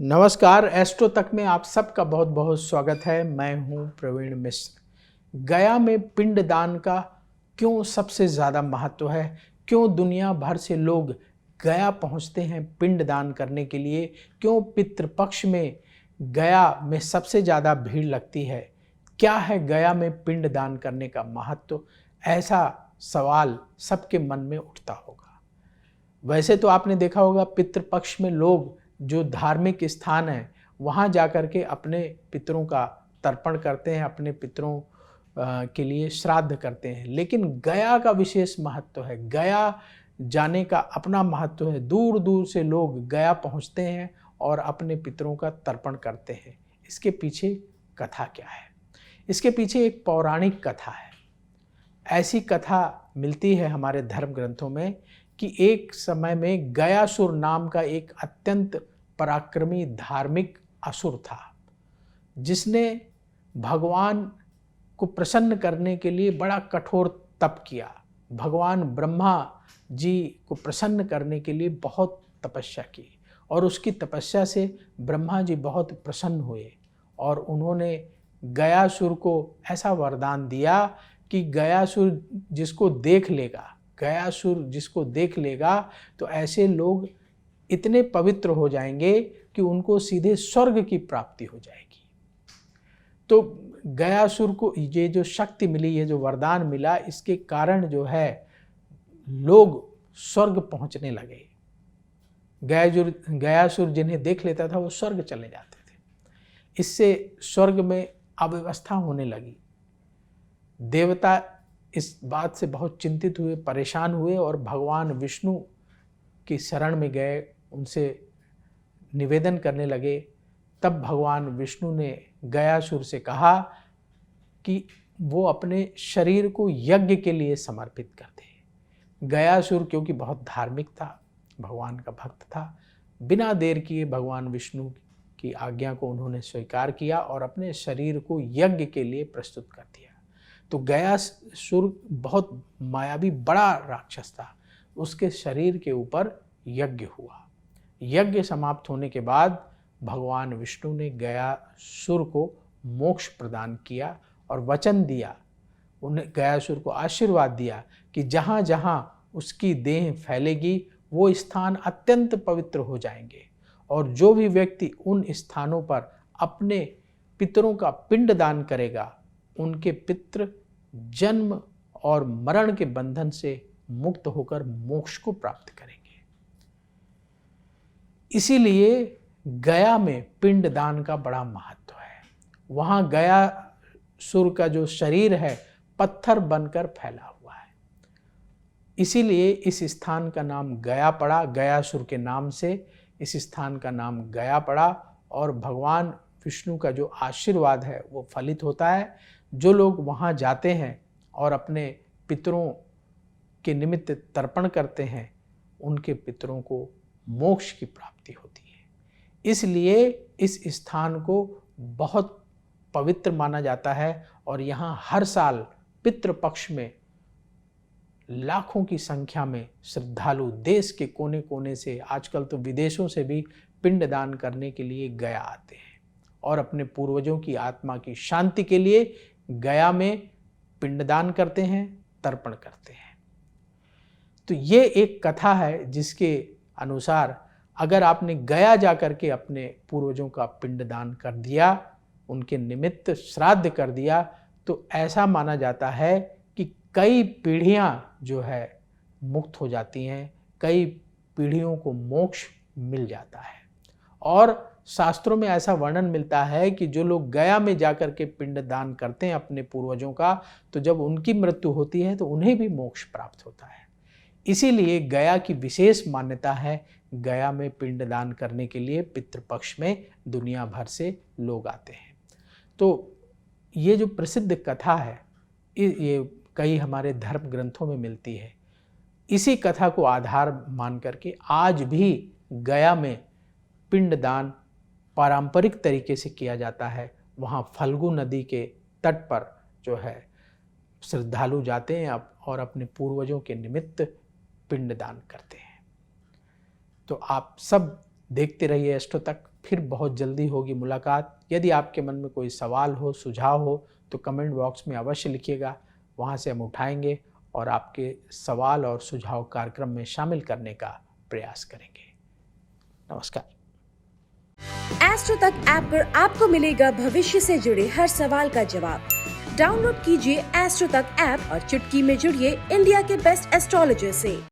नमस्कार, एस्ट्रो तक में आप सबका बहुत बहुत स्वागत है। मैं हूं प्रवीण मिश्र। गया में पिंडदान का क्यों सबसे ज़्यादा महत्व है, क्यों दुनिया भर से लोग गया पहुंचते हैं पिंडदान करने के लिए, क्यों पितृपक्ष में गया में सबसे ज़्यादा भीड़ लगती है, क्या है गया में पिंडदान करने का महत्व, ऐसा सवाल सबके मन में उठता होगा। वैसे तो आपने देखा होगा पितृपक्ष में लोग जो धार्मिक स्थान है वहाँ जाकर के अपने पितरों का तर्पण करते हैं, अपने पितरों के लिए श्राद्ध करते हैं। लेकिन गया का विशेष महत्व है, गया जाने का अपना महत्व है। दूर दूर से लोग गया पहुँचते हैं और अपने पितरों का तर्पण करते हैं। इसके पीछे कथा क्या है? इसके पीछे एक पौराणिक कथा है। ऐसी कथा मिलती है हमारे धर्म ग्रंथों में कि एक समय में गयासुर नाम का एक अत्यंत पराक्रमी धार्मिक असुर था, जिसने भगवान को प्रसन्न करने के लिए बड़ा कठोर तप किया। भगवान ब्रह्मा जी को प्रसन्न करने के लिए बहुत तपस्या की और उसकी तपस्या से ब्रह्मा जी बहुत प्रसन्न हुए और उन्होंने गयासुर को ऐसा वरदान दिया कि गयासुर जिसको देख लेगा तो ऐसे लोग इतने पवित्र हो जाएंगे कि उनको सीधे स्वर्ग की प्राप्ति हो जाएगी। तो गयासुर को ये जो शक्ति मिली, ये जो वरदान मिला, इसके कारण जो है लोग स्वर्ग पहुंचने लगे। गयासुर जिन्हें देख लेता था वो स्वर्ग चले जाते थे। इससे स्वर्ग में अव्यवस्था होने लगी। देवता इस बात से बहुत चिंतित हुए, परेशान हुए और भगवान विष्णु की शरण में गए, उनसे निवेदन करने लगे। तब भगवान विष्णु ने गयासुर से कहा कि वो अपने शरीर को यज्ञ के लिए समर्पित कर दे। गयासुर क्योंकि बहुत धार्मिक था, भगवान का भक्त था, बिना देर किए भगवान विष्णु की आज्ञा को उन्होंने स्वीकार किया और अपने शरीर को यज्ञ के लिए प्रस्तुत कर दिया। तो गयासुर बहुत मायावी बड़ा राक्षस था। उसके शरीर के ऊपर यज्ञ हुआ। यज्ञ समाप्त होने के बाद भगवान विष्णु ने गयासुर को मोक्ष प्रदान किया और वचन दिया, उन्हें गयासुर को आशीर्वाद दिया कि जहाँ जहाँ उसकी देह फैलेगी वो स्थान अत्यंत पवित्र हो जाएंगे और जो भी व्यक्ति उन स्थानों पर अपने पितरों का पिंड दान करेगा, उनके पितृ जन्म और मरण के बंधन से मुक्त होकर मोक्ष को प्राप्त करेंगे। इसीलिए गया में पिंडदान का बड़ा महत्व है। वहाँ गयासुर का जो शरीर है पत्थर बनकर फैला हुआ है, इसीलिए इस स्थान का नाम गया पड़ा। गयासुर के नाम से इस स्थान का नाम गया पड़ा और भगवान विष्णु का जो आशीर्वाद है वो फलित होता है। जो लोग वहाँ जाते हैं और अपने पितरों के निमित्त तर्पण करते हैं, उनके पितरों को मोक्ष की प्राप्ति होती है। इसलिए इस स्थान को बहुत पवित्र माना जाता है और यहाँ हर साल पितृपक्ष में लाखों की संख्या में श्रद्धालु देश के कोने कोने से, आजकल तो विदेशों से भी पिंडदान करने के लिए गया आते हैं और अपने पूर्वजों की आत्मा की शांति के लिए गया में पिंडदान करते हैं, तर्पण करते हैं। तो ये एक कथा है जिसके अनुसार अगर आपने गया जाकर के अपने पूर्वजों का पिंडदान कर दिया, उनके निमित्त श्राद्ध कर दिया, तो ऐसा माना जाता है कि कई पीढ़ियां जो है मुक्त हो जाती हैं, कई पीढ़ियों को मोक्ष मिल जाता है। और शास्त्रों में ऐसा वर्णन मिलता है कि जो लोग गया में जाकर के पिंडदान करते हैं अपने पूर्वजों का, तो जब उनकी मृत्यु होती है तो उन्हें भी मोक्ष प्राप्त होता है। इसीलिए गया की विशेष मान्यता है। गया में पिंडदान करने के लिए पितृपक्ष में दुनिया भर से लोग आते हैं। तो ये जो प्रसिद्ध कथा है ये कई हमारे धर्म ग्रंथों में मिलती है। इसी कथा को आधार मान करके आज भी गया में पिंडदान पारंपरिक तरीके से किया जाता है। वहाँ फल्गु नदी के तट पर जो है श्रद्धालु जाते हैं और अपने पूर्वजों के निमित्त पिंडदान करते हैं। तो आप सब देखते रहिए एस्ट्रो तक। फिर बहुत जल्दी होगी मुलाकात। यदि आपके मन में कोई सवाल हो, सुझाव हो तो कमेंट बॉक्स में अवश्य लिखिएगा, वहाँ से हम उठाएंगे और आपके सवाल और सुझाव कार्यक्रम में शामिल करने का प्रयास करेंगे। नमस्कार। एस्ट्रो तक ऐप पर आपको मिलेगा भविष्य से जुड़े हर सवाल का जवाब। डाउनलोड कीजिए एस्ट्रो तक ऐप और चुटकी में जुड़िए इंडिया के बेस्ट एस्ट्रोलॉजर से।